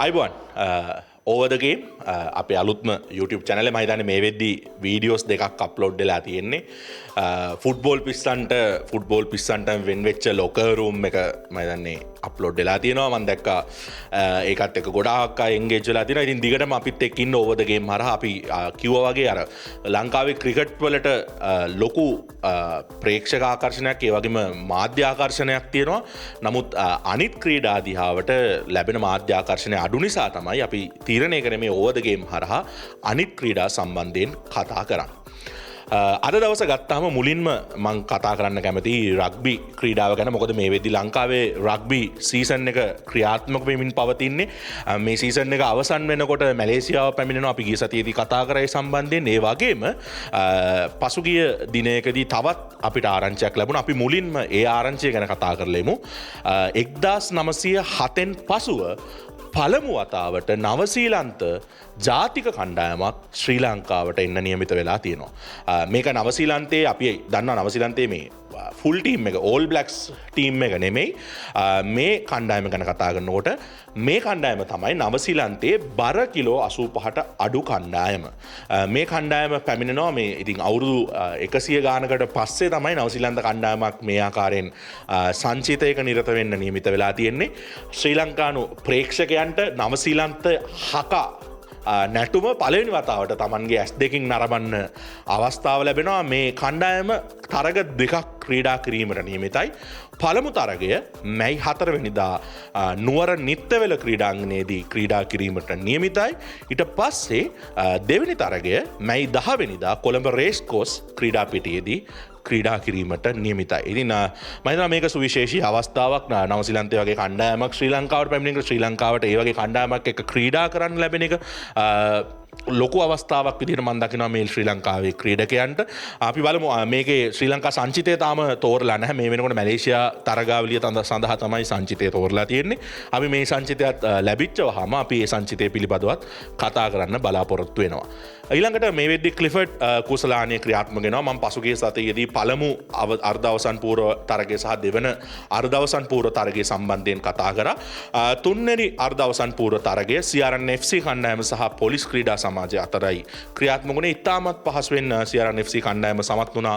අයිබෝන් ඕවදගේ අප අලුත්ම YouTube චැනල මහිතන මේ වෙද්දී වීඩියෝස් දෙකක් අප්ලෝඩ් වෙලා තියෙන්නේ ෆුට්බෝල් පිස්සන්ට වෙන්වෙච්ච ලොකරූම් එක මහිතන්නේ අප්ලෝඩ් වෙලා තියෙනවා මන් දැක්කා ඒකත් එක ගොඩාක් එන්ගේජ් වෙලා තියෙනවා. ඉතින් දිගටම අපිත් එක්ක ඉන්න ඕවදගේ හරහා අපි කිව්වා වගේ අර ලංකාවේ ක්‍රිකට් වලට ලොකු ප්‍රේක්ෂක ආකර්ෂණයක් ඒ වගේම මාධ්‍ය ආකර්ෂණයක් තියෙනවා. නමුත් අනිත් ක්‍රීඩා දිහාවට ලැබෙන මාධ්‍ය ආකර්ෂණය අඩු නිසා තමයි අපි තීරණය කරන්නේ මේ ඕවර් ද ගේම් හරහා අනිත් ක්‍රීඩා සම්බන්ධයෙන් කතා කරන්න. අද දවස ගත්තාම මුලින්ම මං කතා කරන්න කැමති රග්බි ක්‍රීඩාව ගැන. මොකද මේ වෙද්දි ලංකාවේ රග්බි සීසන් එක ක්‍රියාත්මක වෙමින් පවතින්නේ. මේ සීසන් එක අවසන් වෙනකොට මැලේසියාව පැමිණෙනවා. අපි ගිය සතියේදී කතා කරා ඒ සම්බන්ධයෙන්. ඒ වගේම පසුගිය දිනයකදී තවත් අපිට ආරංචියක් ලැබුණා. අපි මුලින්ම ඒ ආරංචිය ගැන කතා කරලෙමු. 1907න් පසුව පළමු වතාවට නවසීලන්ත ජාතික කණ්ඩායමක් ශ්‍රී ලංකාවට එන්න නියමිත වෙලා තියෙනවා. මේක නවසීලන්තයේ අපි දන්නා නවසීලන්තයේ මේ ෆුල් ටීම් එක ඕල් බ්ලැක්ස් ටීම් එක නෙමෙයි. මේ කණ්ඩායම ගැන කතා කරනකොට මේ කණ්ඩායම තමයි නවසීලන්තයේ බර කිලෝ 85ට අඩු කණ්ඩායම. මේ කණ්ඩායම පැමිණෙනවා මේ ඉතින් අවුරුදු 100 ගානකට පස්සේ තමයි නවසීලන්ත කණ්ඩායමක් මේ ආකාරයෙන් සංචිතයක නිරත වෙන්න නියමිත වෙලා තියෙන්නේ. ශ්‍රී ලංකානු ප්‍රේක්ෂකයන්ට නවසීලන්ත හකා නැටුම පළවෙනි වතාවට තමන්ගේ ඇස් දෙකින් නරඹන්න අවස්ථාව ලැබෙනවා. මේ කණ්ඩායම තරග දෙකක් ක්‍රීඩා කිරීමට නියමිතයි. පළමු තරගය මැයි 4 වෙනිදා නුවර නිත්තවෙල ක්‍රීඩාංගණයේදී ක්‍රීඩා කිරීමට නියමිතයි. ඊට පස්සේ දෙවෙනි තරගය මැයි 10 වෙනිදා කොළඹ රේස් කෝස් ක්‍රීඩා පිටියේදී ක්‍රීඩා කිරීමට නියමිතයි. ඉතින් මම හිතනවා මේක සුවිශේෂී අවස්ථාවක්. නවසීලන්තයේ වගේ කණ්ඩායමක් ශ්‍රී ලංකාවට පැමිණෙන ශ්‍රී ලංකාවට ඒ වගේ කණ්ඩායමක් එක්ක ක්‍රීඩා කරන්න ලැබෙන එක ලොකු අවස්ථාවක් විදිහට මම දකිනවා මේ ශ්‍රී ලංකාවේ ක්‍රීඩකයන්ට. අපි බලමු මේකේ ශ්‍රී ලංකා සංචිතය තාම තෝරලා නැහැ. මේ වෙනකොට මැලේසියා තරගාවලිය සඳහා තමයි සංචිතය තෝරලා තියෙන්නේ. අපි මේ සංචිතයත් ලැබිච්ච වහම අපි මේ සංචිතය පිළිබඳවත් කතා කරන්න බලාපොරොත්තු වෙනවා. ඊළඟට මේ වෙද්දි ක්ලිෆර්ඩ් කුසලානිය ක්‍රියාත්මක වෙනවා. මම පසුගිය සතියේදී පළමු අර්ධවසන් පූර්ව තරගය සහ දෙවන අර්ධවසන් පූර්ව තරගය සම්බන්ධයෙන් කතා කරා. තුන්වෙනි අර්ධවසන් පූර්ව තරගය CRN FC කණ්ඩායම සහ පොලිස් ක්‍රීඩා සමාජය අතරයි ක්‍රියාත්මක වුණේ. ඉතාමත් පහසුවෙන් CRN FC කණ්ඩායම සමත් වුණා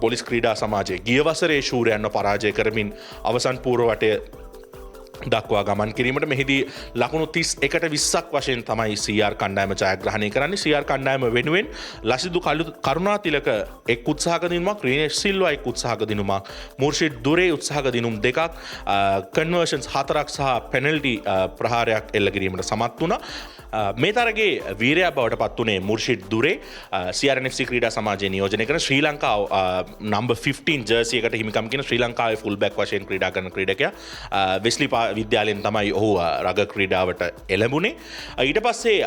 පොලිස් ක්‍රීඩා සමාජයේ ගිය වසරේ ශූරයන්ව පරාජය කරමින් අවසන් පූර්ව වටය දක්වා ගමන් කිරීමට. මෙහිදී ලකුණු 31ට 20ක් වශයෙන් තමයි CR කණ්ඩායම ජයග්‍රහණය කරන්නේ. CR කණ්ඩායම වෙනුවෙන් ලසිදු කරුණාතිලක එක් උත්සාහක දිනුමක්, රිනේෂ් සිල්වා එක් උත්සාහක දිනුමක්, මුර්ෂිද් දුරේ උත්සාහක දිනුම් දෙකක්, කන්වර්ෂන්ස් 4ක් සහ පෙනල්ටි ප්‍රහාරයක් එල්ල කිරීමට සමත් වුණා. මේ තරගේ වීරයා බවට පත් වුණේ මුර්ෂිද් දුරේ. CRN FC ක්‍රීඩා සමාජයේ නියෝජනය කරන ශ්‍රී ලංකාව නම්බර් 15 ජර්සි එකට හිමිකම් කියන ශ්‍රී ලංකාවේ ෆුල් බැක් වශයෙන් ක්‍රීඩා කරන ක්‍රීඩකයා. වෙස්ලි විද්‍යාලයෙන් තමයි ඔහු රග ක්‍රීඩාවට එළඹුණේ. ඊට පස්සේ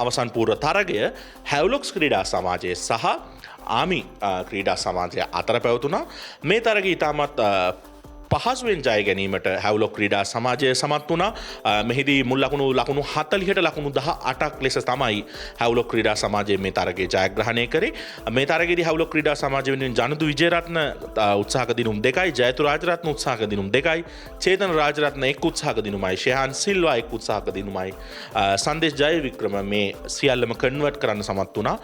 අවසන් පූර්ව තරගය හැව්ලොක්ස් ක්‍රීඩා සමාජය සහ ආමි ක්‍රීඩා සමාජය අතර පැවතුණා. මේ තරගය ඉතාමත් පහසුවෙන් ජය ගැනීමට හැව්ලොක් ක්‍රීඩා සමාජය සමත් වුණා. මෙහිදී මුල් ලකුණු 40ට ලකුණු 18ක් ලෙස තමයි හැව්ලොක් ක්‍රීඩා සමාජය මේ තරගය ජයග්‍රහණය කරේ. මේ තරගයේදී හැව්ලොක් ක්‍රීඩා සමාජය වෙනුවෙන් ජනතු විජේරත්න උත්සාහක දිනුම් 2යි, ජයතු රාජරත්න උත්සාහක දිනුම් 2යි, චේතන රාජරත්න එක් උත්සාහක දිනුමයි, ශයහන් සිල්වා එක් උත්සාහක දිනුමයි, සංදේශ් ජයවික්‍රම මේ සියල්ලම කන්වර්ට් කරන්න සමත් වුණා.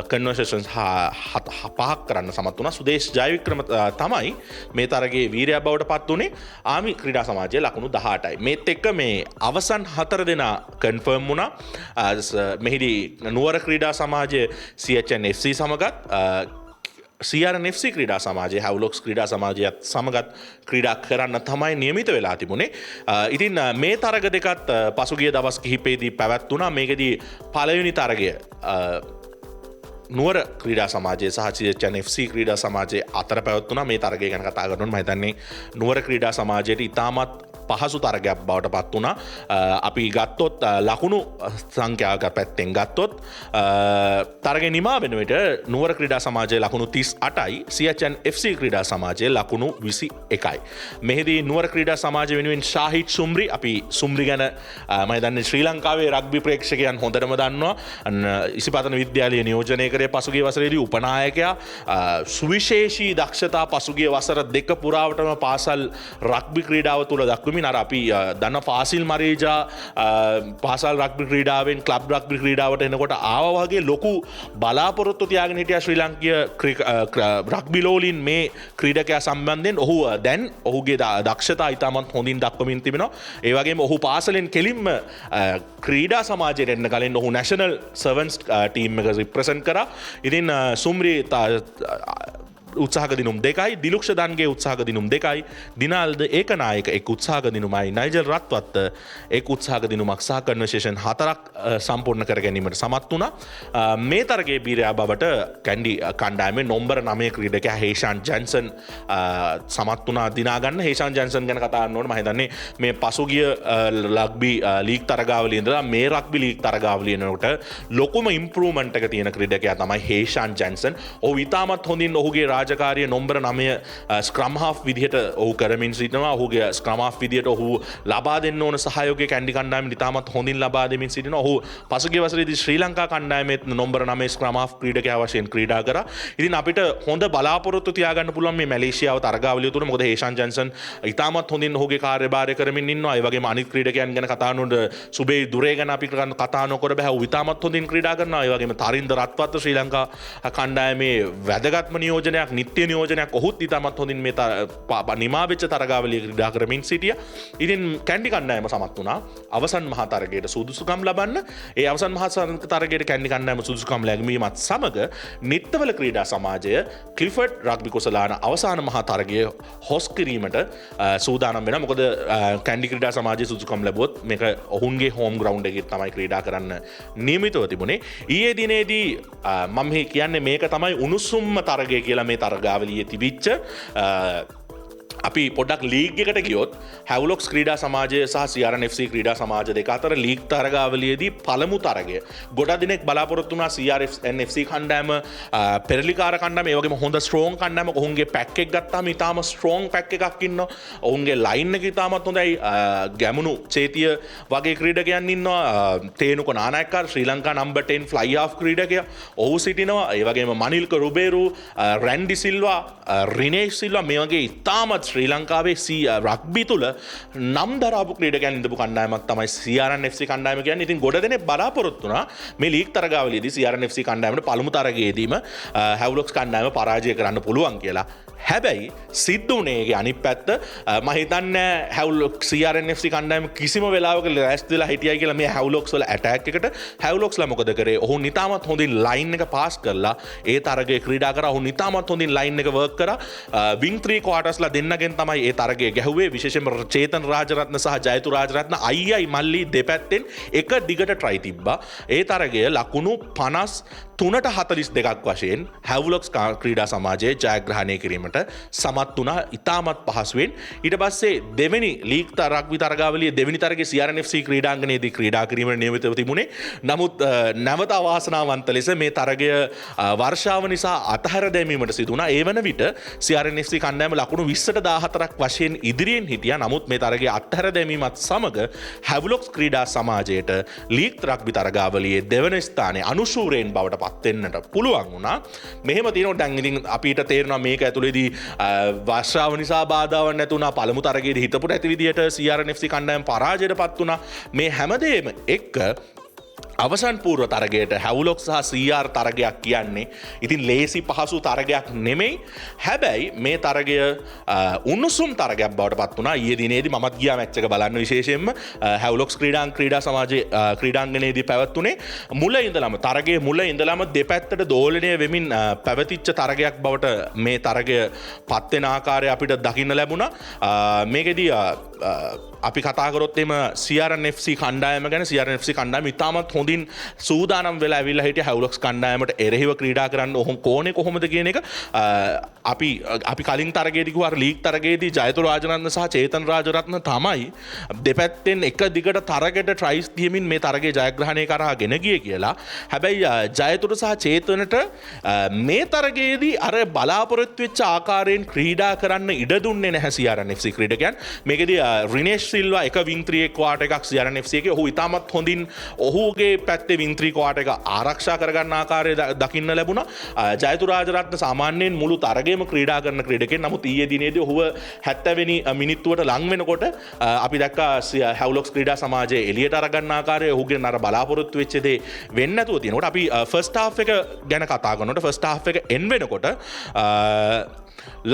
කන්වර්ෂන්ස් 5ක් කරන්න සමත් වුණා. සුදේශ් ජයවික්‍රම තමයි මේ තරගයේ වීරයා බවට පත් වුණේ. ආමි ක්‍රීඩා සමාජයේ ලකුණු 18යි. මේත් එක්ක මේ අවසන් 4 දෙනා කන්ෆර්ම් වුණා. මෙහිදී නුවර ක්‍රීඩා සමාජය CHN FC සමගත්, CRN FC ක්‍රීඩා සමාජය හැව්ලොක්ස් ක්‍රීඩා සමාජයත් සමගත් ක්‍රීඩා කරන්න තමයි නියමිත වෙලා තිබුණේ. ඉතින් මේ තරග දෙකත් පසුගිය දවස් කිහිපෙදී පැවැත්වුණා. මේකදී පළවෙනි තරගය නුවර ක්‍රීඩා සමාජය සහ CHN FC ක්‍රීඩා සමාජය අතර පැවැත්වුණා. මේ තරගය ගැන කතා කරනකොට මම හිතන්නේ නුවර ක්‍රීඩා සමාජයට ඉතාමත් පහසු තරගයක් බවට පත් වුණා. අපි ගත්තොත් ලකුණු සංඛ්‍යාවක පැත්තෙන් ගත්තොත් තරගය නිමා වෙන විට නුවර ක්‍රීඩා සමාජයේ ලකුණු 38යි, CHN FC ක්‍රීඩා සමාජයේ ලකුණු 21යි. මෙහිදී නුවර ක්‍රීඩා සමාජය වෙනුවෙන් ශාහිද් සුම්රි, අපි සුම්රි ගැන මම දන්නේ ශ්‍රී ලංකාවේ රග්බි ප්‍රේක්ෂකයන් හොඳටම දන්නවා. ඉසිපතන විද්‍යාලය නියෝජනය කරේ පසුගිය වසරේදී උපනායකයා. සුවිශේෂී දක්ෂතා පසුගිය වසර දෙක පුරාවටම පාසල් රග්බි ක්‍රීඩාව තුළ දක්වමින් දක්වමින් අර අපි දන්න ෆාසිල් මරේජා පාසල් රග්බි ක්‍රීඩාවෙන් ක්ලබ් රග්බි ක්‍රීඩාවට එනකොට ආවා වගේ ලොකු බලාපොරොත්තු තියාගෙන හිටියා ශ්‍රී ලාංකීය රග්බි ලෝලින් මේ ක්‍රීඩකයා සම්බන්ධයෙන් ඔහු දැන් ඔහුගේ දක්ෂතා ඉතාමත් හොඳින් දක්වමින් තිබෙනවා. ඒ වගේම ඔහු පාසලෙන් කෙලින්ම ක්‍රීඩා සමාජයට එන්න කලින් ඔහු නැෂනල් සර්වන්ට්ස් ටීම් එක රිප්‍රසන්ට් කරා. ඉතින් සුම්රි උත්සාහක දිනුම් 2යි දිලුක්ෂ දන්ගේ උත්සාහක දිනුම් 2යි දිනාල්ද ඒකනායක එක් උත්සාහක දිනුමයි නයිජල් රත්වත්ත එක් උත්සාහක දිනුමක් සහ කන්වර්සේෂන් 4ක් සම්පූර්ණ කර ගැනීමට සමත් වුණා. මේ තරගයේ බීරයා බවට කැන්ඩි කණ්ඩායමේ නම්බර 9 ක්‍රීඩකයා හේෂාන් ජැන්සන් සමත් වුණා දිනා ගන්න. හේෂාන් ජැන්සන් ගැන කතා කරනකොට මම හිතන්නේ මේ පසුගිය රග්බි ලීග් තරගාවලියේ ඉඳලා මේ රග්බි ලීග් තරගාවලිය යනකොට ලොකුම ඉම්ප්‍රූව්මන්ට් එක තියෙන ක්‍රීඩකයා තමයි හේෂාන් ජැන්සන්. ඔහු ඉතාමත් හොඳින් ඔහුගේ රාජකාරිය නම්බර 9 ස්ක්‍රම් හාෆ් විදිහට ඔහු කරමින් සිටිනවා. ඔහුගේ ස්ක්‍රම් හාෆ් විදිහට ඔහු ලබා දෙන්න ඕන සහයෝගය කැන්ඩි කණ්ඩායමෙන් ඉතාමත් හොඳින් ලබා දෙමින් සිටිනවා. ඔහු පසුගිය වසරේදී ශ්‍රී ලංකා කණ්ඩායමේ නම්බර 9 ස්ක්‍රම් හාෆ් ක්‍රීඩකයා වශයෙන් ක්‍රීඩා කරා. ඉතින් අපිට හොඳ බලාපොරොත්තු තියාගන්න පුළුවන් මේ මැලේසියාව තරගාවලිය තුල. මොකද හේෂාන් ජැන්සන් ඉතාමත් හොඳින් ඔහුගේ කාර්යභාරය කරමින් ඉන්නවා. ඒ වගේම අනිත් ක්‍රීඩකයන් ගැන කතා කරනකොට සුබේ දුරේ ගැන අපි කතා නොකර බෑ. ඔහු ඉතාමත් හොඳින් ක්‍රීඩා කරනවා. ඒ වගේම තරින්ද රත්වත්ත ශ්‍රී ලංකා කණ්ඩායමේ වැදගත්ම නියෝජනයක් නිත්‍ය නියෝජනයක් ඔහුත් ඉතාමත් හොඳින් මේ නිමා වෙච්ච තරගාවලිය ක්‍රීඩා කරමින් සිටියා. ඉතින් කැන්ඩි කණ්ඩායම සමත් වුණා අවසන් මහා තරගයට සුදුසුකම් ලබන්න. ඒ අවසන් මහා තරගයට කැන්ඩි කණ්ඩායම සුදුසුකම් ලැබීමත් සමග නිත්තවල ක්‍රීඩා සමාජය ක්ලිෆර්ඩ් රග්බි කුසලාන අවසාන මහා තරගය හොස් කිරීමට සූදානම් වෙනවා. මොකද කැන්ඩි ක්‍රීඩා සමාජයේ සුදුසුකම් ලැබුවොත් මේක ඔවුන්ගේ හෝම් ග්‍රවුන්ඩ් එකේ තමයි ක්‍රීඩා කරන්න නියමිතව තිබුණේ. ඊයේ දිනේදී මම කියන්නේ මේක තමයි උණුසුම්ම තරගය කියලා මේ තරගාවලියේ තිබිච්ච අපි පොඩක් ලීග් එකට ගියොත් හැව්ලොක්ස් ක්‍රීඩා සමාජය සහ CRN FC ක්‍රීඩා සමාජ දෙක අතර ලීග් තරගාවලියේදී පළමු තරගය ගොඩක් දිනෙක බලාපොරොත්තු වුණා CRN FC කණ්ඩායම පෙරලිකාර කණ්ඩායම ඒ වගේම හොඳ ස්ට්‍රෝං කණ්ඩායම ඔවුන්ගේ පැක් එක ගත්තාම ඉතාලම ස්ට්‍රෝං පැක් එකක් ඉන්නවා. ඔවුන්ගේ ලයින් එක ඉතාමත් හොඳයි. ගැමුණු චේතිය වගේ ක්‍රීඩකයන් ඉන්නවා. තේනුක නානායක්කාර ශ්‍රී ලංකා නම්බර් 10 ෆ්ලයි ආෆ් ක්‍රීඩකයා ඔහු සිටිනවා. ඒ වගේම මනිල්ක රුබේරු රැන්ඩි සිල්වා රිනේෂ් සිල්වා මේ වගේ ඉතාමත් ශ්‍රී ලංකාවේ රග්බි තුල නම් දරාපු ක්‍රීඩකයන් ඉඳපු කණ්ඩායමක් තමයි CRN FC කණ්ඩායම කියන්නේ. ඉතින් ගොඩ දෙනෙක් බලාපොරොත්තු වුණා මේ ලීග් තරගාවලියේදී CRN FC කණ්ඩායමට පළමු තරගයේදීම හැව්ලොක්ස් කණ්ඩායම පරාජය කරන්න පුළුවන් කියලා. හැබැයි සිද්ධ වුණේගේ අනිත් පැත්ත මම හිතන්නේ හැව්ලොක්ස් CRN FC කණ්ඩායම කිසිම වෙලාවක ලෑස්ති වෙලා හිටියයි කියලා මේ හැව්ලොක්ස් වල ඇටැක් එකට. හැව්ලොක්ස්ලා මොකද කරේ? ඔහු නිතාමත් හොඳින් ලයින් එක පාස් කරලා ඒ තරගයේ ක්‍රීඩා කරා. ඔහු නිතාමත් හොඳින් ලයින් එක වර්ක් කරා. වින් 3 ක්වාටර්ස්ලා දෙන්නගෙන් තමයි ඒ තරගය ගැහුවේ. විශේෂයෙන්ම චේතන් රාජරත්න සහ ජයතු රාජරත්න අයියයි මල්ලි දෙපැත්තෙන් එක දිගට try තිබ්බා. ඒ තරගය ලකුණු 53ට 42ක් වශයෙන් හැව්ලොක්ස් ක්‍රීඩා සමාජයේ ජයග්‍රහණය කිරීමට සමත් වුණා ඉතාමත් පහසුවෙන්. ඊට පස්සේ දෙවෙනි ලීග් රග්බි තරගාවලියේ දෙවෙනි තරගයේ CRN FC ක්‍රීඩාංගණයේදී ක්‍රීඩා කිරීමට නියමිතව තිබුණේ. නමුත් නැවත අවාසනාවන්ත ලෙස මේ තරගය වර්ෂාව නිසා අතහැර දැමීමට සිදු වුණා. ඒ වන විට CRN FC කණ්ඩායම ලකුණු 20ට 14ක් වශයෙන් ඉදිරියෙන් හිටියා. නමුත් මේ තරගයේ අත්හැර දැමීමත් සමග හැව්ලොක්ස් ක්‍රීඩා සමාජයට ලීග් රග්බි තරගාවලියේ දෙවන ස්ථානයේ අනුශූරයෙන් බවට පත් වෙන්නට පුළුවන් වුණා. මෙහෙම තියෙනවා. දැන් ඉතින් අපිට තේරෙනවා මේක ඇතුළේදී වර්ෂාව නිසා බාධාවක් නැති වුණා. පළමු තරගයේදී හිතපු නැති විදියට CRN FC කණ්ඩායම පරාජයට පත් වුණා. මේ හැමදේම එක්ක අවසන් පූර්ව තරගයට හැව්ලොක්ස් සහ CR තරගයක් කියන්නේ ඉතින් ලේසි පහසු තරගයක් නෙමෙයි. හැබැයි මේ තරගය උණුසුම් තරගයක් බවට පත් වුණා. ඊයේ දිනේදී මමත් ගියා මැච් එක බලන්න. විශේෂයෙන්ම හැව්ලොක්ස් ක්‍රීඩා සමාජයේ ක්‍රීඩාංගණයේදී පැවැත්ුණේ මුල ඉඳලම තරගයේ මුල ඉඳලම දෙපැත්තට දෝලණය වෙමින් පැවතිච්ච තරගයක් බවට මේ තරගය පත් වෙන ආකාරය අපිට දකින්න ලැබුණා. මේකෙදී අපි කතා කරොත් එම CRN FC කණ්ඩායම ගැන CRN FC කණ්ඩායම ඉතාමත් හොඳින් සූදානම් වෙලා ඇවිල්ලා හිටිය හැව්ලොක්ස් කණ්ඩායමට එරෙහිව ක්‍රීඩා කරන්න ඔහොම කෝනේ කොහොමද කියන එක අපි කලින් තරගයේදී කිව්වා ලීග් තරගයේදී ජයතු රාජරත්න සහ චේතන් රාජරත්න තමයි දෙපැත්තෙන් එක දිගට තරගයට ට්‍රයිස් දීමින් මේ තරගයේ ජයග්‍රහණය කරා ගෙන ගියේ කියලා. හැබැයි ජයතුට සහ චේතනට මේ තරගයේදී අර බලාපොරොත්තු වෙච්ච ආකාරයෙන් ක්‍රීඩා කරන්න ඉඩ දුන්නේ නැහැ CRN FC ක්‍රීඩකයන්. මේකෙදී රිනේෂ් සිල්වා එක වින්ත්‍රියෙක් වාට එකක් CRN FC එකේ ඔහු ඉතාමත් හොඳින් ඔහුගේ පැත්තේ වින්ත්‍රී ක්වාට එක ආරක්ෂා කරගන්න ආකාරය දකින්න ලැබුණා. ජයතු රාජරත්න සාමාන්‍යයෙන් මුළු තරගයේම ක්‍රීඩා කරන ක්‍රීඩකෙක්. නමුත් ඊයේ දිනේදී ඔහුව 70 වෙනි මිනිත්තුවට ලං වෙනකොට අපි දැක්කා හැව්ලොක්ස් ක්‍රීඩා සමාජයේ එළියට අරගන්න ආකාරය ඔහුගේ අර බලාපොරොත්තු වෙච්ච දේ වෙන්නේ නැතුව තියෙනකොට අපි ෆස්ට් හාෆ් එක ගැන කතා කරනකොට ෆස්ට් හාෆ් එක එන් වෙනකොට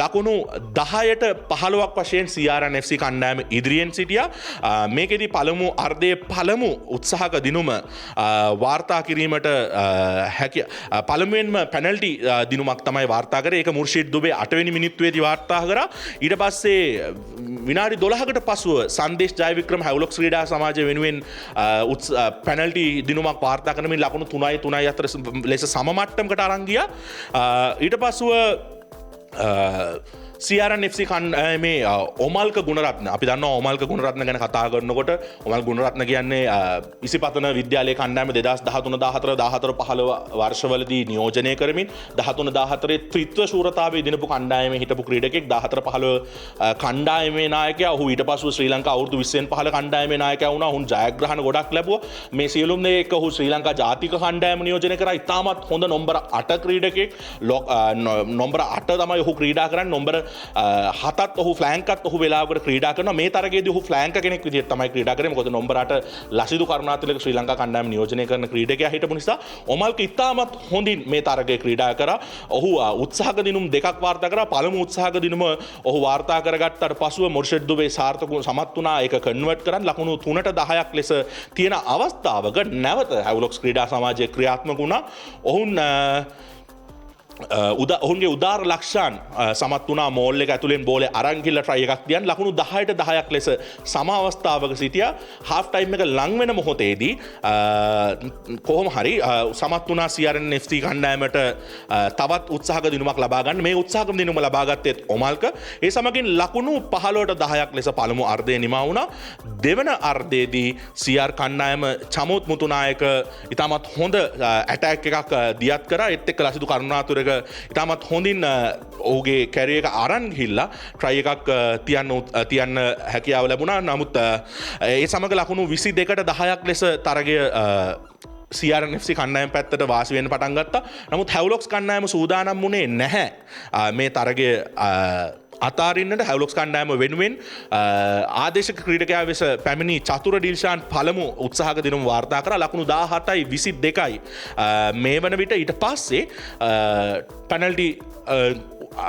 ලකුණු 10ට 15ක් වශයෙන් CRN FC කණ්ඩායම ඉදිරියෙන් සිටියා. මේකෙදි පළමු අර්ධයේ පළමු උත්සාහක දිනුම වාර්තා කිරීමට හැකිය. පළමුවෙන්ම පෙනල්ටි දිනුමක් තමයි වාර්තා කරේ. ඒක මුර්ෂිද් දුබේ 8 වෙනි මිනිත්තුවේදී වාර්තා කරා. ඊට පස්සේ විනාඩි 12කට පසුව සංදේශ් ජයවික්‍රම හැව්ලොක්ස් ක්‍රීඩා සමාජය වෙනුවෙන් පෙනල්ටි දිනුමක් වාර්තා කරමින් ලකුණු 3-3 අතර ලෙස සම මට්ටමකට අරන් ගියා. ඊට පසුව CRN FC කණ්ඩායමේ ඔමල්ක ගුණරත්න අපි දන්නවා ඔමල්ක ගුණරත්න ගැන කතා කරනකොට ඔමල් ගුණරත්න කියන්නේ ඉසිපතන විද්‍යාලයේ කණ්ඩායම 2013 14 15 වර්ෂවලදී නියෝජනය කරමින් 13 14 ත්‍රිත්ව ශූරතාවයේ දිනපු කණ්ඩායමේ හිටපු ක්‍රීඩකෙක් 14 15 කණ්ඩායමේ නායකයා ඔහු ඊට පස්ව ශ්‍රී ලංකා අවුරුදු 20න් පහළ කණ්ඩායමේ නායකයා වුණා. ඔහු ජයග්‍රහණ ගොඩක් ලැබුවා. මේ සියලුම දේ එක්ක ඔහු ශ්‍රී ලංකා ජාතික කණ්ඩායම නියෝජනය කරා. ඉතාමත් හොඳ නම්බර 8 ක්‍රීඩකෙක්. නම්බර 8 තමයි ඔහු ක්‍රීඩා කරන්නේ. නම්බර 7ත් ඔහු ෆ්ලෑන්කත් ඔහු වෙලාවකට ක්‍රීඩා කරනවා. මේ තරගයේදී ඔහු ෆ්ලෑන්ක කෙනෙක් විදිහට තමයි ක්‍රීඩා කරන්නේ. මොකද නම්බර 8 ලසිදු කරුණාතිලක ශ්‍රී ලංකා කණ්ඩායම නියෝජනය කරන ක්‍රීඩකයා හිටපු නිසා ඔමල්ක ඉතාමත් හොඳින් මේ තරගයේ ක්‍රීඩා කරා. ඔහු උත්සාහක දිනුම් දෙකක් වාර්තා කරා. පළමු උත්සාහක දිනුම ඔහු වාර්තා කරගත්තට පසුව මුර්ෂිද් දුබේ සාර්ථකව සමත් වුණා ඒක කන්වර්ට් කරන් ලකුණු 3ට 10ක් ලෙස තියෙන අවස්ථාවක නැවත හැව්ලොක්ස් ක්‍රීඩා සමාජයේ ක්‍රියාත්මක වුණා. ඔහුන්ගේ උදාර ලක්ෂාන් සමත් වුණා මෝල් එක ඇතුලෙන් බෝලේ අරන් ගිහලා try එකක් තියන් ලකුණු 10ට 10ක් ලෙස සම අවස්ථාවක සිටියා. හාෆ් ටයිම් එක ලං වෙන මොහොතේදී කොහොම හරි සමත් වුණා CRN FC කණ්ඩායමට තවත් උත්සාහක දිනුමක් ලබා ගන්න. මේ උත්සාහක දිනුම ලබා ගත්තේ ඔමල්ක. ඒ සමගින් ලකුණු 15ට 10ක් ලෙස පළමු අර්ධය නිමා වුණා. දෙවන අර්ධයේදී CR කණ්ඩායම චමෝත් මුතුනායක ඉතාමත් හොඳ ඇටැක් එකක් දියත් කරා. ඒත් එක්ක ලසිදු කරුණාතුරක ඉතාමත් හොඳින් ඔහුගේ කැරියර් එක අරන් ගිහිල්ලා try එකක් තියන්න හැකියාව ලැබුණා. නමුත් ඒ සමග ලකුණු 22ට 10ක් ලෙස තරගය CRN FC කණ්ඩායම පැත්තට වාසි වෙන්න පටන් ගත්තා. නමුත් හැව්ලොක්ස් කණ්ඩායම සූදානම් වුණේ නැහැ මේ තරගය අතාරින්නට. හැව්ලොක්ස් කණ්ඩායම වෙනුවෙන් ආදේශක ක්‍රීඩකයා වෙස පැමිණි චතුර ඩිල්ෂාන් පළමු උත්සාහක දිනුම වාර්තා කරා. ලකුණු 17යි 22යි මේ වන විට. ඊට පස්සේ පෙනල්ටි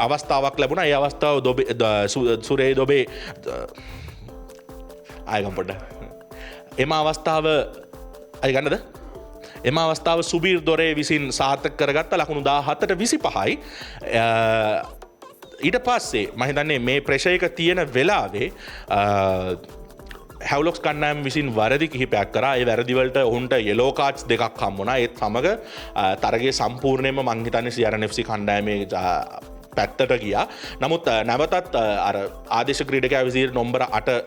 අවස්ථාවක් ලැබුණා. ඒ අවස්ථාව සුරේ දොබේ ආයගම් පොඩ්ඩ එම අවස්ථාව අයිගන්නද එම අවස්ථාව සුබීර් දොරේ විසින් සාර්ථක කරගත්ත ලකුණු 17ට 25යි. ඊට පස්සේ මම හිතන්නේ මේ ප්‍රෙෂර් එක තියෙන වෙලාවේ හැව්ලොක්ස් කණ්ඩායම විසින් වැරදි කිහිපයක් කරා. ඒ වැරදිවලට ඔවුන්ට යෙලෝ කාඩ්ස් දෙකක් හම්බුණා. ඒත් සමග තරගයේ සම්පූර්ණයෙන්ම මං හිතන්නේ CRN FC කණ්ඩායමේ පැත්තට ගියා. නමුත් නැවතත් අර ආදේශ ක්‍රීඩකයා විසින් නම්බර 8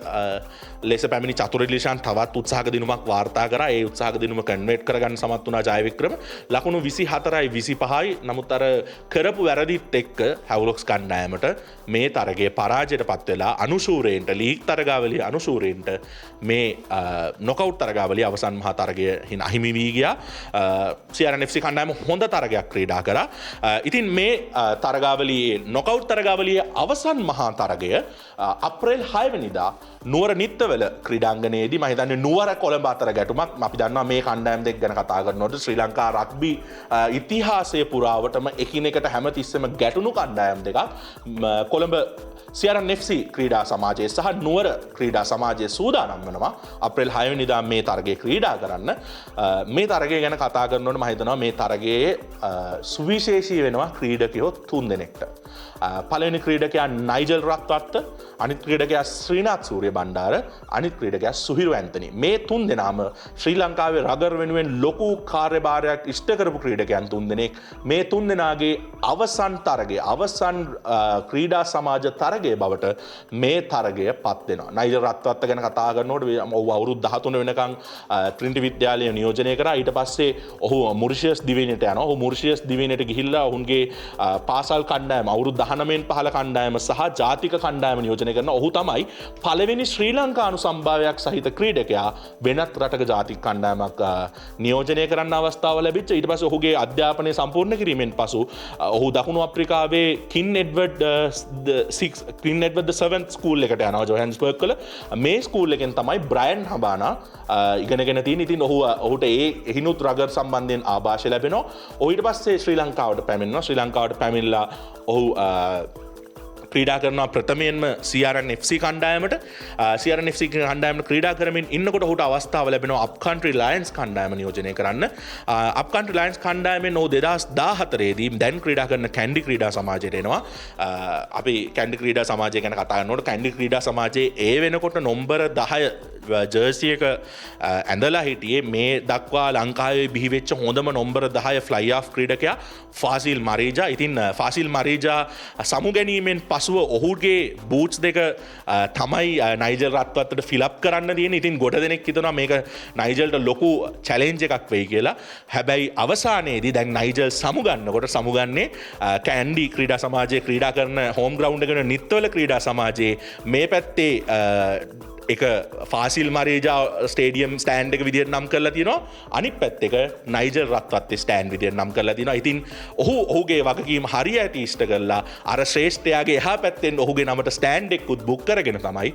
ලෙස පැමිණි චතුර ඩිල්ෂාන් තවත් උත්සාහක දිනුමක් වාර්තා කරා. ඒ උත්සාහක දිනුම කන්වර්ට් කරගන්න සමත් වුණා ජයවික්‍රම. ලකුණු 24යි 25යි. නමුත් අර කරපු වැරදිත් එක්ක හැව්ලොක්ස් කණ්ඩායමට මේ තරගයේ පරාජයටපත් වෙලා අනුශූරයෙන්ට ලීග් තරගාවලියේ අනුශූරයෙන්ට මේ නොකවුට් තරගාවලිය අවසන් මහා තරගය අහිමි වී ගියා. CRN FC කණ්ඩායම හොඳ තරගයක් ක්‍රීඩා කරා. ඉතින් මේ තරගාවලියේ නොකවුට් තරගාවලියේ අවසන් මහා තරගය අප්‍රේල් 6 වෙනිදා නුවර නිත්තවල ක්‍රීඩාංගණයේදී මම හිතන්නේ නුවර කොළඹ අතර ගැටුමක්. අපි දන්නවා මේ කණ්ඩායම් දෙක ගැන කතා කරනකොට ශ්‍රී ලංකා රග්බි ඉතිහාසයේ පුරාවටම එකිනෙකට හැමතිස්සෙම ගැටුණු කණ්ඩායම් දෙකක්. කොළඹ CRN FC ක්‍රීඩා සමාජයේ සහ නුවර ක්‍රීඩා සමාජයේ සූදානම් වෙනවා අප්‍රේල් 6 වෙනිදා මේ තරගය ක්‍රීඩා කරන්න. මේ තරගය ගැන කතා කරනකොට මම හිතනවා මේ තරගයේ සුවිශේෂී වෙනවා ක්‍රීඩකයෝ 3 දෙනෙක්ට. පළවෙනි ක්‍රීඩකයා නයිජල් රත්වත්ත, අනිත් ක්‍රීඩකයා ශ්‍රීනාත් සූරිය බණ්ඩාර, අනිත් ක්‍රීඩකයා සුහිරු ඇන්තනි. මේ 3 දෙනාම ශ්‍රී ලංකාවේ රගර් වෙනුවෙන් ලොකු කාර්යභාරයක් ඉෂ්ට කරපු ක්‍රීඩකයන් 3 දෙනෙක්. මේ 3 දෙනාගේ අවසන් තරගය අවසන් ක්‍රීඩා සමාජ තරගය බවට මේ තරගය පත් වෙනවා. නයිජල් රත්වත්ත ගැන කතා කරනකොට ඔහු අවුරුදු 13 වෙනකන් ට්‍රිනිටි විද්‍යාලය නියෝජනය කරා. ඊට පස්සේ ඔහු මොරිෂියස් දිවයිනට යනවා. ඔහු මොරිෂියස් දිවයිනට ගිහිල්ලා ඔවුන්ගේ පාසල් කණ්ඩායම අවුරුදු 19 පහළ කණ්ඩායම සහ ජාතික කණ්ඩායම නියෝජනය කරන ඔහු තමයි පළවෙනි ශ්‍රී ලංකානු සම්භාවයක් සහිත ක්‍රීඩකයා වෙනත් රටක ජාතික කණ්ඩායමක් නියෝජනය කරන්න අවස්ථාව ලැබිච්ච. ඊට පස්සේ ඔහුගේ අධ්‍යාපනය සම්පූර්ණ කිරීමෙන් පසු ඔහු දකුණු අප්‍රිකාවේ කින් එඩ්වර්ඩ් the 7th ස්කූල් එකට යනවා ජෝහන්ස්බර්ග් වල. මේ ස්කූල් එකෙන් තමයි බ්‍රයන් හබානා ඉගෙනගෙන තියෙන. ඉතින් ඔහුට එහිනුත් රගර් සම්බන්ධයෙන් ආభాෂය ලැබෙනවා. ඔහු ඊට පස්සේ ශ්‍රී ලංකාවට පැමිණෙනවා. ශ්‍රී ලංකාවට පැමිණලා ඔහු ක්‍රීඩා කරනවා ප්‍රථමයෙන්ම CRN FC කණ්ඩායමට. CRN FC කණ්ඩායමට ක්‍රීඩා කරමින් ඉන්නකොට ඔහුට අවස්ථාව ලැබෙනවා අප්කන්ට්‍රි ලයන්ස් කණ්ඩායම නියෝජනය කරන්න. අප්කන්ට්‍රි ලයන්ස් කණ්ඩායමෙන් ඔහු 2014 දී දැන් ක්‍රීඩා කරන කැන්ඩි ක්‍රීඩා සමාජයට එනවා. අපි කැන්ඩි ක්‍රීඩා සමාජය ගැන කතා කරනකොට කැන්ඩි ක්‍රීඩා සමාජයේ ඒ වෙනකොට නම්බර 10 ජර්සි එක ඇඳලා හිටියේ මේ දක්වා ලංකාවේ බිහිවෙච්ච හොඳම නම්බර 10 ෆ්ලයි ආෆ් ක්‍රීඩකයා ෆාසිල් මරීජා. ඉතින් ෆාසිල් මරීජා සමු ගැනීමෙන් පසුව ඔහුගේ බූට්ස් දෙක තමයි නයිජල් රත්වත්තට ෆිලප් කරන්න තියෙන. ඉතින් ගොඩ දෙනෙක් හිතනවා මේක නයිජල්ට ලොකු චැලෙන්ජ් එකක් වෙයි කියලා. හැබැයි අවසානයේදී දැන් නයිජල් සමුගන්නකොට සමුගන්නේ කැන්ඩි ක්‍රීඩා සමාජයේ ක්‍රීඩා කරන හෝම් ග්‍රවුන්ඩ් එකේ නිත්වල ක්‍රීඩා සමාජයේ මේ පැත්තේ එක ෆාසිල් මරේජා ස්ටේඩියම් ස්ටෑන්ඩ් එක විදිහට නම් කරලා තියෙනවා. අනිත් පැත්ත එක නයිජල් රත්වත්තේ ස්ටෑන්ඩ් විදිහට නම් කරලා තියෙනවා. ඉතින් ඔහුගේ වගකීම හරියට ඉෂ්ට කරලා අර ශ්‍රේෂ්ඨයාගේ එහා පැත්තෙන් ඔහුගේ නමට ස්ටෑන්ඩ් එකකුත් බුක් කරගෙන තමයි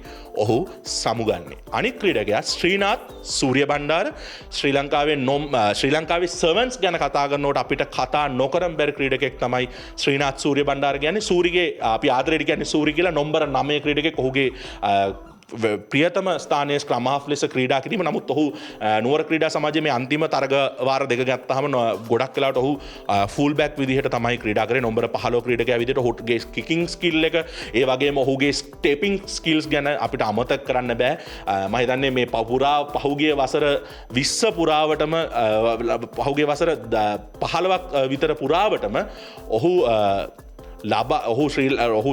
ඔහු සමුගන්නේ. අනිත් ක්‍රීඩකයා ශ්‍රීනාත් සූරියබණ්ඩාර ශ්‍රී ලංකාවේ සර්වන්ට්ස් ගැන කතා කරනකොට අපිට කතා නොකරන බැරි ක්‍රීඩකෙක් තමයි ශ්‍රීනාත් සූරියබණ්ඩාර කියන්නේ. සූරිගේ අපි ආදරයට කියන්නේ සූරි කියලා නම්බර 9 ක්‍රීඩකෙක්. ඔහුගේ ප්‍රියතම ස්ථානයේ ස්ක්‍රම් හාෆ් ලෙස ක්‍රීඩා කිරීම. නමුත් ඔහු නුවර ක්‍රීඩා සමාජයේ මේ අන්තිම තරග වාර දෙක ගත්තාම ගොඩක් වෙලාවට ඔහු ෆුල් බෑක් විදිහට තමයි ක්‍රීඩා කරේ. නම්බර 15 ක්‍රීඩකයා විදිහට ඔහුගේ කිකින් ස්කිල් එක ඒ වගේම ඔහුගේ ස්ටෙපින් ස්කිල්ස් ගැන අපිට අමතක කරන්න බෑ. මම හිතන්නේ මේ පහුගිය වසර 20 පුරාවටම පහුගිය වසර 15ක් විතර පුරාවටම ඔහු ඔහු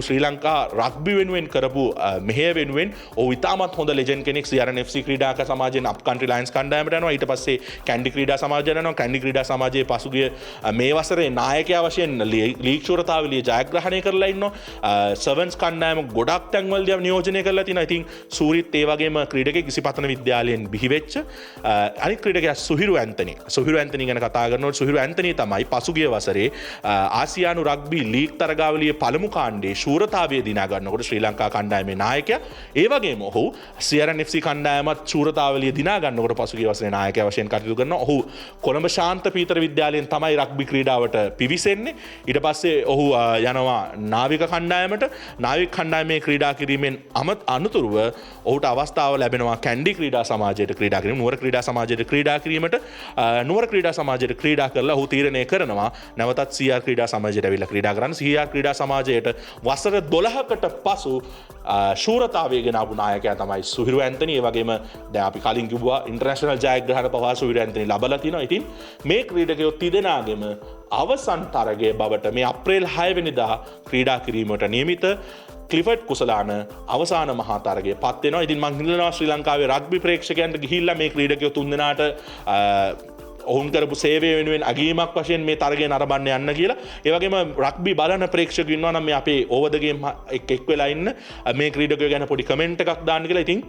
ශ්‍රී ලංකා රග්බි වෙනුවෙන් කරපු මෙහෙය වෙනුවෙන් ඔහු ඉතාමත් හොඳ ලෙජන්ඩ් කෙනෙක්. CRN FC ක්‍රීඩාක සමාජයෙන් අප්කන්ට්‍රි ලයන්ස් කණ්ඩායමට යනවා. ඊට පස්සේ කැන්ඩි ක්‍රීඩා සමාජයට යනවා. කැන්ඩි ක්‍රීඩා සමාජයේ පසුගිය මේ වසරේ නායකයා වශයෙන් ලීග් ශූරතාවලිය ජයග්‍රහණය කරලා ඉන්නවා. සර්වන්ට්ස් කණ්ඩායම ගොඩක් තැන්වලදී නියෝජනය කරලා තිනවා. ඉතින් සූරිත් ඒ වගේම ක්‍රීඩකෙක් ඉසිපතන විද්‍යාලයෙන් බිහිවෙච්ච අනිත් ක්‍රීඩකයා සුහිරු ඇන්තනි ගැන කතා කරනකොට සුහිරු ඇන්තනි තමයි පසුගිය වසරේ ආසියානු රග්බි ලීග් තරගාවලියේ පළමු කාණ්ඩේ ශූරතාවය දිනා ගන්නකොට ශ්‍රී ලංකා කණ්ඩායමේ නායකයා. ඒ වගේම ඔහු CRN FC කණ්ඩායමත් ශූරතාවලිය දිනා ගන්නකොට පසුගිය වසරේ නායකයා වශයෙන් කටයුතු කරනවා. ඔහු කොළඹ ශාන්ත පීතර විද්‍යාලයෙන් තමයි රග්බි ක්‍රීඩාවට පිවිසෙන්නේ. ඊට පස්සේ ඔහු යනවා නාවික කණ්ඩායමට. නාවික කණ්ඩායමේ ක්‍රීඩා කිරීමෙන් අනතුරුව ඔහුට අවස්ථාව ලැබෙනවා කැන්ඩි ක්‍රීඩා සමාජයට ක්‍රීඩා කිරීම. නුවර ක්‍රීඩා සමාජයට ක්‍රීඩා කිරීමට නුවර ක්‍රීඩා සමාජයට ක්‍රීඩා කරලා ඔහු තීරණය කරනවා නැවතත් CR ක්‍රීඩා සමාජයට ඇවිල්ලා ක්‍රීඩා කරන්න. CR ක්‍රීඩා සමාජයට වසර 12කට පසු ශූරතාවය ගෙන ආපු නායකයා තමයි සුහිරු ඇන්තනි. ඒ වගේම දැන් අපි කලින් කිව්වා ඉන්ටර්නැෂනල් ජයග්‍රහණ පවා සුහිරු ඇන්තනි ලබලා තිනවා. ඉතින් මේ ක්‍රීඩකයෝ තිදෙනාගෙම අවසන් තරගය බවට මේ අප්‍රේල් 6 වෙනිදා ක්‍රීඩා කිරීමට නියමිත ක්ලිෆර්ඩ් කුසලාන අවසාන මහා තරගය පත් වෙනවා. ඉතින් මම හිතනවා ශ්‍රී ලංකාවේ රග්බි ප්‍රේක්ෂකයන්ට ගිහිල්ලා මේ ක්‍රීඩකයෝ තුන්දෙනාට ඔවුන් කරපු සේවය වෙනුවෙන් අගීමක් වශයෙන් මේ තරගය නරඹන්න යන්න කියලා. ඒ වගේම රග්බි බලන ප්‍රේක්ෂකයෝ ඉන්නවා නම් මේ අපේ ඕවර් ද ගේම් එක් වෙලා ඉන්න මේ ක්‍රීඩකයෝ ගැන පොඩි කමෙන්ට් එකක් දාන්න කියලා. ඉතින්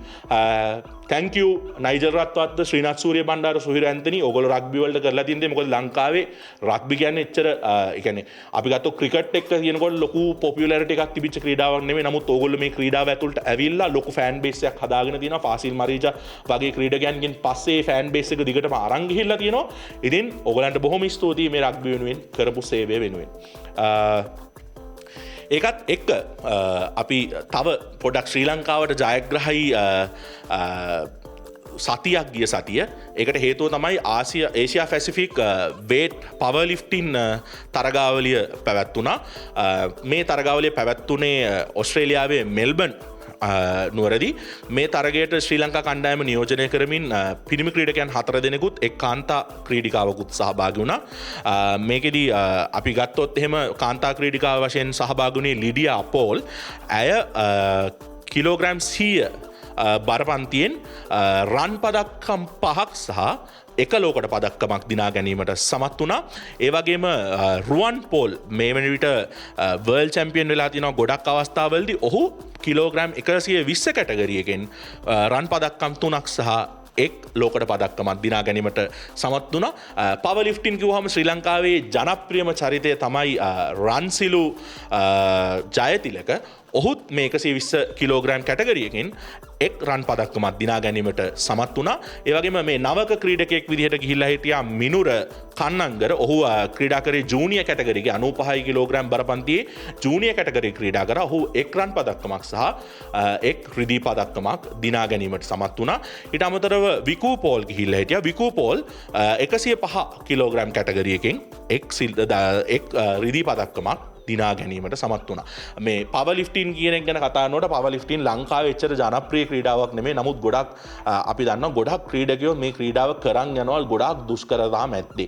thank you නයිජල් රත්වත්ත, ශ්‍රීනාත් සූරියබණ්ඩාර, සුහිරු ඇන්තනි. ඔයගොල්ලෝ රග්බි වලට කරලා තියෙන්නේ මොකද ලංකාවේ රග්බි කියන්නේ එච්චර ඒ කියන්නේ අපි ගත්තොත් ක්‍රිකට් එක කියනකොට ලොකු පොපියුලාරිටි එකක් තිබිච්ච ක්‍රීඩාවක් නෙමෙයි. නමුත් ඕගොල්ලෝ මේ ක්‍රීඩාව ඇතුළට ඇවිල්ලා ලොකු ෆෑන් බේස් එකක් හදාගෙන තියෙනවා. ෆාසිල් මරීජා වගේ ක්‍රීඩකයන්ගෙන් පස්සේ ෆෑන් බේස් එක දිගටම අරන් ගිහිල්ලා තියෙනවා. ඉතින් ඔයගලන්ට බොහොම ස්තුතියි මේ රග්බි වෙනුවෙන් කරපු සේවය වෙනුවෙන්. ඒකත් එක්ක අපි තව පොඩක් ශ්‍රී ලංකාවට ජයග්‍රහයි සතියක් ගිය සතිය. ඒකට හේතුව තමයි ඒෂියා පැසිෆික් වේට් පවර් ලිෆ්ටින් තරගාවලිය පැවැත්වුණා. මේ තරගාවලිය පැවැත්වුණේ ඕස්ට්‍රේලියාවේ මෙල්බන් නුවරදී. මේ තරගයට ශ්‍රී ලංකා කණ්ඩායම නියෝජනය කරමින් පිරිමි ක්‍රීඩකයන් 4 දෙනෙකුත් එක් කාන්තා ක්‍රීඩිකාවකුත් සහභාගී වුණා. මේකෙදී අපි ගත්තොත් එහෙම කාන්තා ක්‍රීඩිකාව වශයෙන් සහභාගී වුණේ ලිඩියා පෝල්. ඇය කිලෝග්‍රෑම් 100 බරපන්තියෙන් රන් පදක්කම් 5ක් සහ එක ලෝකට පදක්කමක් දිනා ගැනීමට සමත් වුණා. ඒ වගේම රුවන් පෝල් මේ වන විට වර්ල්ඩ් චැම්පියන් වෙලා තියෙනවා ගොඩක් අවස්ථාවලදී. ඔහු කිලෝග්‍රෑම් 120 කැටගරියකින් රන් පදක්කම් 3ක් සහ එක් ලෝකට පදක්කමක් දිනා ගැනීමට සමත් වුණා. පවර් ලිෆ්ටින් කිව්වහම ශ්‍රී ලංකාවේ ජනප්‍රියම චරිතය තමයි රන්සිලු ජයතිලක. ඔහුත් මේ 120 කිලෝග්‍රෑම් කැටගරියකින් එක් රන් පදක්කමක් දිනා ගැනීමට සමත් වුණා. ඒ වගේම මේ නවක ක්‍රීඩකයෙක් විදිහට ගිහිල්ලා හිටියා මිනුර කන්නංගර. ඔහු ක්‍රීඩා කරේ ජූනියර් කැටගරියේ 95 කිලෝග්‍රෑම් බරපන්තියේ ජූනියර් කැටගරියේ ක්‍රීඩා කරා. ඔහු එක් රන් පදක්කමක් සහ එක් රිදී පදක්කමක් දිනා ගැනීමට සමත් වුණා. ඊට අමතරව විකූ පෝල් ගිහිල්ලා හිටියා. විකූ පෝල් 105 කිලෝග්‍රෑම් කැටගරියකින් එක් රිදී පදක්කමක් දිනා ගැනීමට සමත් වුණා. මේ පවර් ලිෆ්ටින් කියන එක ගැන කතා කරනකොට පවර් ලිෆ්ටින් ලංකාවේ එච්චර ජනප්‍රිය ක්‍රීඩාවක් නෙමෙයි. නමුත් ගොඩක් අපි දන්නවා ගොඩක් ක්‍රීඩකයෝ මේ ක්‍රීඩාව කරන් යනවා ගොඩක් දුෂ්කරතා මැද්දේ.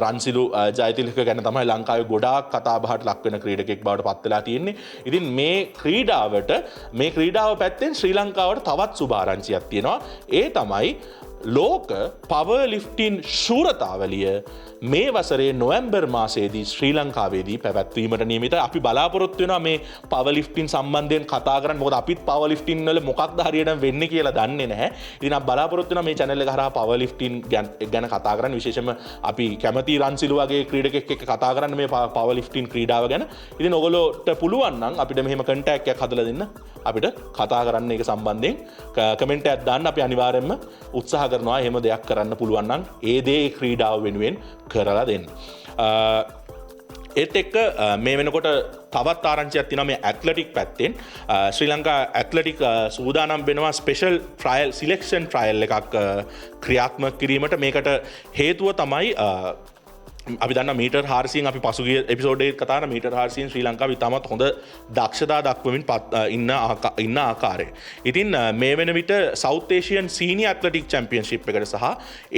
රන්සිලු ජයතිලක ගැන තමයි ලංකාවේ ගොඩාක් කතා බහට ලක් වෙන ක්‍රීඩකෙක් බවට පත් වෙලා තියෙන්නේ. ඉතින් මේ ක්‍රීඩාව පැත්තෙන් ශ්‍රී ලංකාවට තවත් සුභාරංචියක් තියෙනවා. ඒ තමයි ලෝක පවර් ලිෆ්ටින් ශූරතාවලිය මේ වසරේ නොවැම්බර් මාසයේදී ශ්‍රී ලංකාවේදී පැවැත්වීමට නියමිතයි. අපි බලාපොරොත්තු වෙනවා මේ පවර් ලිෆ්ටින් සම්බන්ධයෙන් කතා කරන්න. මොකද අපිත් පවර් ලිෆ්ටින් වල මොකක්ද හරියට වෙන්නේ කියලා දන්නේ නැහැ. ඉතින් අපි බලාපොරොත්තු වෙනවා මේ channel එක හරහා පවර් ලිෆ්ටින් ගැන කතා කරන්න. විශේෂයෙන්ම අපි කැමති රන්සිලු වගේ ක්‍රීඩකෙක් එක්ක කතා කරන්න මේ පවර් ලිෆ්ටින් ක්‍රීඩාව ගැන. ඉතින් ඔයගොල්ලෝට පුළුවන් නම් අපිට මෙහෙම කන්ටැක්ට් එකක් හදලා දෙන්න. අපිට කතා කරන්න ඒක සම්බන්ධයෙන් කමෙන්ට් එකක් දාන්න. අපි අනිවාර්යයෙන්ම උත්සාහ කරනවා එහෙම දෙයක් කරන්න පුළුවන් නම් ඒ දේ ක්‍රීඩාව වෙනුවෙන් කරලා දෙන්න. ඒත් එක්ක මේ වෙනකොට තවත් ආරංචියක් තියෙනවා මේ ඇත්ලටික් පැත්තෙන්. ශ්‍රී ලංකා ඇත්ලටික් සූදානම් වෙනවා ස්පෙෂල් ට්‍රයල් සිලෙක්ෂන් ට්‍රයල් එකක් ක්‍රියාත්මක කිරීමට. මේකට හේතුව තමයි අපි දන්න මීටර් 400 අපි පසුගිය එපිසෝඩ් එකේ කතා කරන මීටර් 400 ශ්‍රී ලංකාවේ ඉතාමත් හොඳ දක්ෂතා දක්වමින් ඉන්න ආකාරය. ඉතින් මේ වෙන විට south Asian senior athletic championship එකට සහ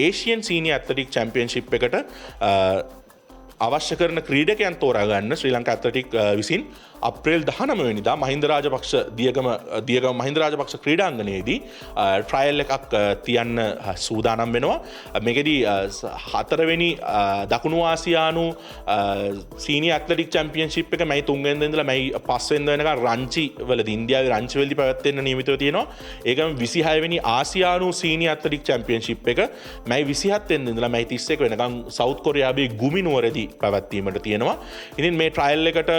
ඒෂියන් සීනියර් ඇත්ලටික් චැම්පියන්ෂිප් එකට අවශ්‍ය කරන ක්‍රීඩකයන් තෝරාගන්න ශ්‍රී ලංකා ඇත්ලටික් විසින් අප්‍රේල් 19 වෙනිදා මහින්ද රාජපක්ෂ දියගම මහින්ද රාජපක්ෂ ක්‍රීඩාංගණයේදී ට්‍රයල් එකක් තියන්න සූදානම් වෙනවා. මේකෙදී 4 වෙනි දකුණු ආසියානු සීනියර් ඇත්ලටික් චැම්පියන්ෂිප් එක මැයි 3 වෙනිදා ඉඳලා මැයි 5 වෙනිදා වෙනකන් රංචි වලදී ඉන්දියාවේ රංචි වලදී පැවැත්වෙන්න නියමිතව තියෙනවා. ඒකම 26 වෙනි ආසියානු සීනියර් ඇත්ලටික් චැම්පියන්ෂිප් එක මැයි 27 වෙනිදා ඉඳලා මැයි 31 වෙනකන් සවුත් කොරියාවේ ගුමි නුවරදී පැවැත්වීමට තියෙනවා. ඉතින් මේ ට්‍රයල් එකට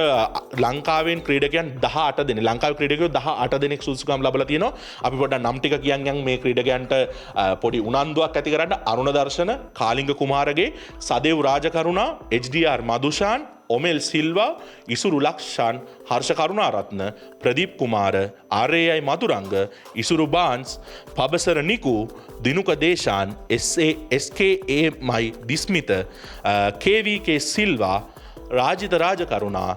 ලංකාවෙන් ක්‍රීඩකයන් 18 දෙනෙක් ලංකාවේ ක්‍රීඩකයෝ 18 දෙනෙක් සුදුසුකම් ලැබලා තියෙනවා. අපි පොඩ්ඩක් නම් ටික කියන් මේ ක්‍රීඩකයන්ට පොඩි උනන්දුවක් ඇති කරන්න. අරුණ දර්ශන, කාලිංග කුමාරගේ, සදේව් රාජකරුණා, HDR මදුෂාන්, ඔමෙල් සිල්වා, ඉසුරු ලක්ෂාන්, හර්ෂ කරුණාරත්න, ප්‍රදීප් කුමාර, RAI මදුරංග, ඉසුරු බාන්ස්, පබසර නිකු, දිනුක දේශාන්, SKA මයි දිස්මිත, KVK සිල්වා, රාජිත රාජකරුණා,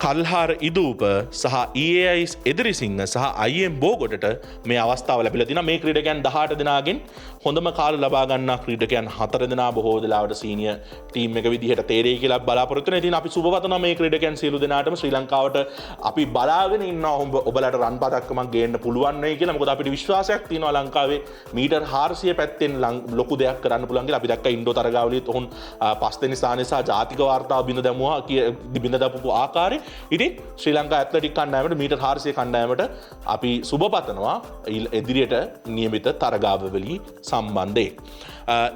කල්හාර ඉදූප සහ EAI එදිරිසිංහ සහ IM බෝගොඩට මේ අවස්ථාව ලැබිලා තිනවා. මේ ක්‍රීඩකයන් 18 දෙනාගෙන් හොඳම කාල ලබා ගන්නා ක්‍රීඩකයන් 4 දෙනා බොහෝ වෙලාවට සීනියර් ටීම් එක විදිහට තේරෙයි කියලා බලාපොරොත්තු වෙනවා. ඉතින් අපි සුබපතනවා මේ ක්‍රීඩකයන් සියලු දෙනාටම ශ්‍රී ලංකාවට අපි බලාගෙන ඉන්නවා ඔබලට රන් පදක්කමක් ගේන්න පුළුවන් වෙයි කියලා. මොකද අපිට විශ්වාසයක් තියෙනවා ලංකාවේ මීටර් 400 පැත්තෙන් ලොකු දෙයක් කරන්න පුළුවන් කියලා. අපි දැක්කා ඉන්ඩෝ තරගාවලියේත් ඔවුන් 5 වෙනි ස්ථානයේ සහ ජාතික වාර්තාව බිඳ දමපු ආකාරය. ඉතින් ශ්‍රී ලංකා ඇත්ලටික් කණ්ඩායමට මීටර් 400 කණ්ඩායමට අපි සුබපතනවා ඉදිරියට නියමිත තරගාවලිය සම්බන්ධයෙන්.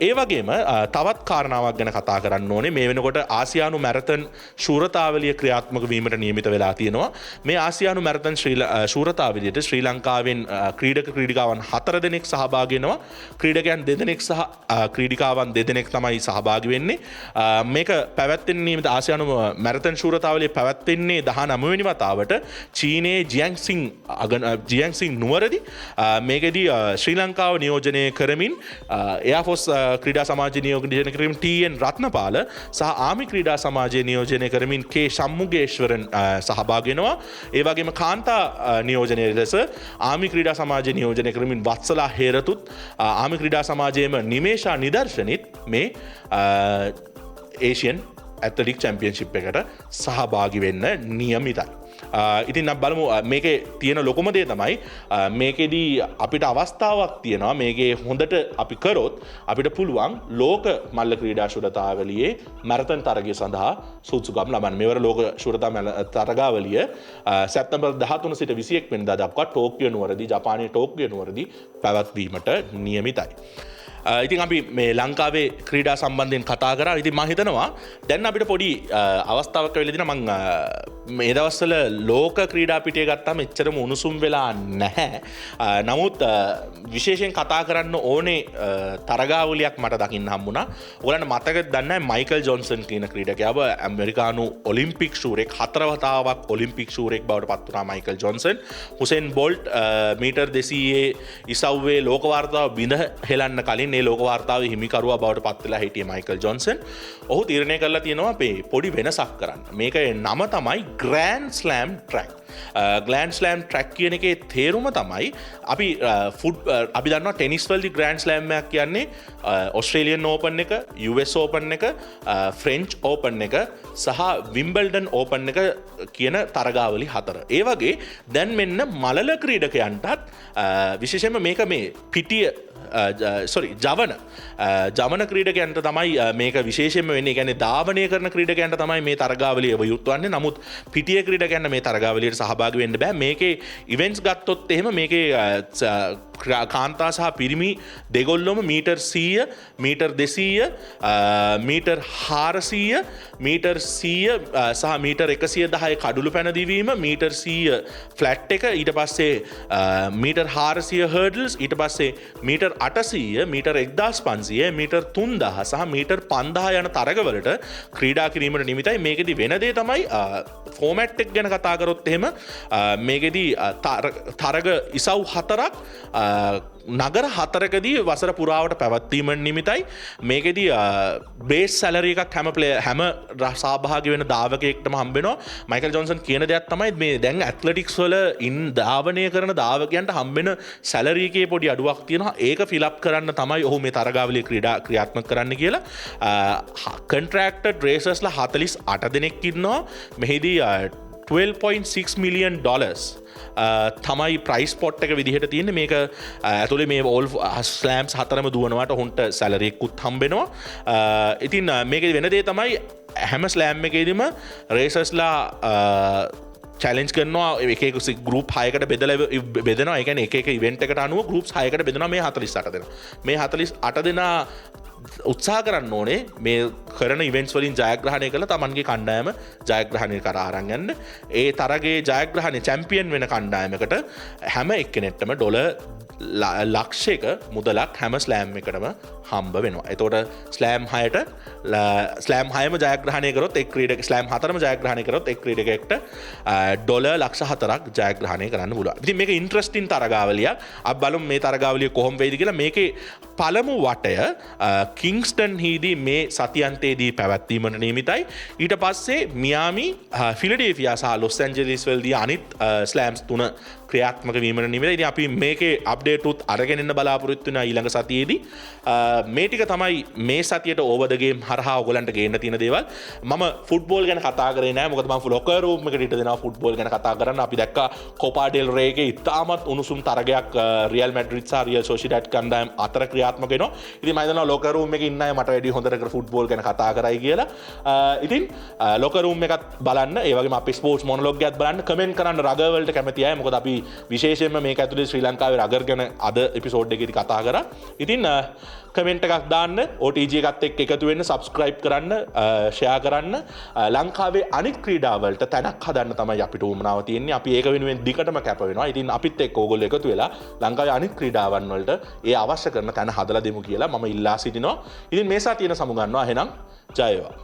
ඒ වගේම තවත් කාරණාවක් ගැන කතා කරන්න ඕනේ. මේ වෙනකොට ආසියානු මැරතන් ශූරතාවලිය ක්‍රියාත්මක වීමට නියමිත වෙලා තියෙනවා. මේ ආසියානු මැරතන් ශූරතාවලියට ශ්‍රී ලංකාවෙන් ක්‍රීඩිකාවන් 4 දෙනෙක් සහභාගී වෙනවා. ක්‍රීඩකයන් 2 දෙනෙක් සහ ක්‍රීඩිකාවන් 2 දෙනෙක් තමයි සහභාගී වෙන්නේ. මේක පැවැත්වෙන නියමිත ආසියානු මැරතන් ශූරතාවලිය පැවැත්වෙන්නේ 19 වෙනි වතාවට චීනයේ ජියැන්සිං නුවරදී. මේකෙදී ශ්‍රී ලංකාව නියෝජනය කරමින් එයාෆෝස් ක්‍රීඩා සමාජය නියෝජනය කරමින් TN රත්නපාල සහ ආමි ක්‍රීඩා සමාජය නියෝජනය කරමින් K ශම්මුගේශ්වරන් සහභාගී වෙනවා. ඒ වගේම කාන්තා නියෝජනය ලෙස ආමි ක්‍රීඩා සමාජය නියෝජනය කරමින් වත්සලා හේරතුත් ආමි ක්‍රීඩා සමාජයේම නිමේෂා නිදර්ශනිත් මේ ඒෂියන් ඇත්ලටික් චැම්පියන්ෂිප් එකට සහභාගී වෙන්න නියමිතයි. ඉතින් බලමු මේකේ තියෙන ලොකුම දේ තමයි මේකෙදී අපිට අවස්ථාවක් තියෙනවා මේකේ හොඳට අපි කරොත් අපිට පුළුවන් ලෝක මල්ල ක්‍රීඩා ශුරතාවලියේ මැරතන් තරගය සඳහා සූත්සුකම් ලබන්න. මෙවර ලෝක ශුරතා තරගාවලිය සැප්තැම්බර් 13 සිට 21 වෙනිදා දක්වා ටෝකියෝ නුවරදී ජපානයේ ටෝකියෝ නුවරදී පැවැත්වීමට නියමිතයි. ඉතින් අපි මේ ලංකාවේ ක්‍රීඩා සම්බන්ධයෙන් කතා කරා. ඉතින් මම හිතනවා දැන් අපිට පොඩි අවස්ථාවක් වෙලා දිනා මම මේ දවස්වල ලෝක ක්‍රීඩා පිටිය ගත්තාම එච්චරම උණුසුම් වෙලා නැහැ. නමුත් විශේෂයෙන් කතා කරන්න ඕනේ තරගාවලියක් මට දකින්න හම්බුණා. ඔයගලන්ට මතකද දන්නේ මයිකල් ජොන්සන් කියන ක්‍රීඩකයාව ඇමරිකානු ඔලිම්පික් ශූරෙක් 4 වතාවක් ඔලිම්පික් ශූරෙක් බවට පත් වුණා Michael Johnson. Hussain bolt metre 200 ඉසව්වේ ලෝක වාර්තාව බිඳ හෙලන්න කලින් මේ ලෝක වාර්තාවේ හිමිකරුවා බවට පත් වෙලා හිටියේ මයිකල් ජොන්සන්. ඔහු තීරණය කළා තියෙනවා අපේ පොඩි වෙනසක් කරන්න. මේකේ නම තමයි ග්‍රෑන්ඩ් ස්ලෑම් ට්‍රැක්. ග්‍රෑන්ඩ් ස්ලෑම් ට්‍රැක් කියන එකේ තේරුම තමයි අපි අපි දන්නවා ටෙනිස් වලදී ග්‍රෑන්ඩ් ස්ලෑම් එකක් කියන්නේ ඔස්ට්‍රේලියන් ඕපන් එක, US ඕපන් එක, ෆ්‍රෙන්ච් ඕපන් එක සහ විම්බල්ඩන් ඕපන් එක කියන තරගාවලි 4. ඒ වගේ දැන් මෙන්න මලල ක්‍රීඩකයන්ටත් විශේෂයෙන්ම මේක මේ පිටිය ජවන ක්‍රීඩකයන්ට තමයි මේක විශේෂයෙන්ම වෙන්නේ. ඒ කියන්නේ ධාවනය කරන ක්‍රීඩකයන්ට තමයි මේ තරගාවලිය වයුත් වන්නේ. නමුත් පිටිය ක්‍රීඩකයන්ට මේ තරගාවලියට සහභාගී වෙන්න බෑ. මේකේ ඉවෙන්ට්ස් ගත්තොත් එහෙම මේකේ කාන්තා සහ පිරිමි දෙගොල්ලොම මීටර් 100, මීටර් 200, මීටර් 400, මීටර් 100 සහ මීටර් 110 කඩුළු පැනදිවීම, මීටර් 100 ෆ්ලැට් එක, ඊට පස්සේ මීටර් 400 හර්ඩල්ස්, ඊට පස්සේ මීටර් 800, මීටර් 1500, මීටර් 3000 සහ මීටර් 5000 යන තරගවලට ක්‍රීඩා කිරීමට නිමිතයි. මේකෙදි වෙන දේ තමයි ෆෝමැට් එක ගැන කතා කරොත් එහෙම මේකෙදි තරග ඉසව් 4ක් නගර 4කදී වසර පුරාවට පැවැත්වීමට නිමිතයි. මේකෙදී බේස් සැලරි එකක් හැම සහභාගී වෙන ධාවකයෙක්ටම හම්බෙනවා. මයිකල් ජොන්සන් කියන දෙයක් තමයි මේ දැන් ඇත්ලටික්ස් වල ධාවනය කරන ධාවකයන්ට හම්බෙන සැලරි එකේ පොඩි අඩුවක් තියෙනවා. ඒක ෆිල් අප් කරන්න තමයි ඔහු මේ තරගාවලිය ක්‍රියාත්මක කරන්න කියලා. කොන්ට්‍රැක්ටඩ් රේසර්ස්ලා 48 දෙනෙක් ඉන්නවා. මෙහිදී $12.6 million තමයි ප්‍රයිස් පොට් එක විදිහට තියෙන්නේ. මේක ඇතුලේ මේ ඕල් ස්ලෑම්ස් 4ම දුවනවාට හොන්ට සැලරි එකකුත් හම්බෙනවා. ඉතින් මේකේ වෙන දේ තමයි හැම ස්ලෑම් එකේදීම රේසර්ස්ලා චැලෙන්ජ් කරනවා. එක ගෲප් 6කට බෙදනවා. ඒ කියන්නේ එක ඉවෙන්ට් එකට අනුව ගෲප්ස් 6කට බෙදනවා. මේ 48 දෙනා. මේ 48 දෙනා උත්සාහ කරන්න ඕනේ මේ කරන ඉවෙන්ට්ස් වලින් ජයග්‍රහණය කළ තමන්ගේ කණ්ඩායම ජයග්‍රහණය කරා අරන් යන්න. ඒ තරගයේ ජයග්‍රහණය චැම්පියන් වෙන කණ්ඩායමකට හැම එක්කෙනෙක්ටම ඩොලර් ලක්ෂයක මුදලක් හැම ස්ලෑම් එකටම හම්බ වෙනවා. එතකොට ස්ලෑම් 6ට ස්ලෑම් 6ම ජයග්‍රහණය කරොත් එක් ක්‍රීඩක ස්ලෑම් 4ම ජයග්‍රහණය කරොත් එක් ක්‍රීඩකයෙක්ට ඩොලර් ලක්ෂ 4ක් ජයග්‍රහණය කරන්න පුළුවන්. ඉතින් මේක ඉන්ටරෙස්ටිං තරගාවලියක්. අපි බලමු මේ තරගාවලිය කොහොම වෙයිද කියලා. මේකේ පළමු වටය කිංස්ටන් හිදී මේ සතියන්තයේදී පැවැත්වීමට නියමිතයි. ඊට පස්සේ මියාමි, ෆිලඩෙල්ෆියා සහ ලොස් ඇන්ජලිස් වලදී අනිත් ස්ලෑම්ස් 3 ක්‍රියාත්මක වීමට නියමිතයි. ඉතින් අපි මේකේ අප්ඩේට් උත් අරගෙන එන්න බලාපොරොත්තු වෙනවා ඊළඟ සතියේදී. මේ ටික තමයි මේ සතියට ඕවර් ද ගේම් හරහා ඔයගලන්ට ගේන්න තියෙන දේවල්. මම ෆුට්බෝල් ගැන කතා කරේ නෑ. මොකද මම ලොකර් රූම් එකට ඉට දෙනවා ෆුට්බෝල් ගැන කතා කරන්න. අපි දැක්කා කොපා ඩෙල් රේ එකේ ඉතාමත් උණුසුම් තරගයක් රියල් මැඩ්රිඩ් සහ රියල් සොසිඩඩ් කණ්ඩායම් අතර ක්‍රියාත්මක වෙනවා. ඉතින් මම හිතනවා ලොකර් රූම් එකේ ඉන්න අය මට වැඩි හොඳට ෆුට්බෝල් ගැන කතා කරයි කියලා. ඉතින් ලොකර් රූම් එකත් බලන්න, ඒ වගේම අපේ ස්පෝර්ට්ස් මොනොලොග් එකත් බලන්න, කමෙන්ට් කරන්න රගර් වලට කැමති අය. මොකද අපි විශේෂයෙන්ම මේක ඇතුලේ ශ්‍රී ලංකාවේ රගර් ගැන අද එපිසෝඩ් එකේදී කතා කරා. ඉතින් කමෙන්ට් එකක් දාන්න, OTG එකත් එක්ක එකතු වෙන්න, සබ්ස්ක්‍රයිබ් කරන්න, ෂෙයා කරන්න. ලංකාවේ අනිත් ක්‍රීඩාවලට තැනක් හදන්න තමයි අපිට උවමනාව තියෙන්නේ. අපි ඒක වෙනුවෙන් දිගටම කැප වෙනවා. ඉතින් අපිත් එක්ක ඕගොල්ලෝ එකතු වෙලා ලංකාවේ අනිත් ක්‍රීඩාවන් වලට ඒ අවශ්‍ය කරන තැන හදලා දෙමු කියලා මම ඉල්ලා සිටිනවා. ඉතින් මේ සතියේ සමු ගන්නවා. එහෙනම් ජය වේවා.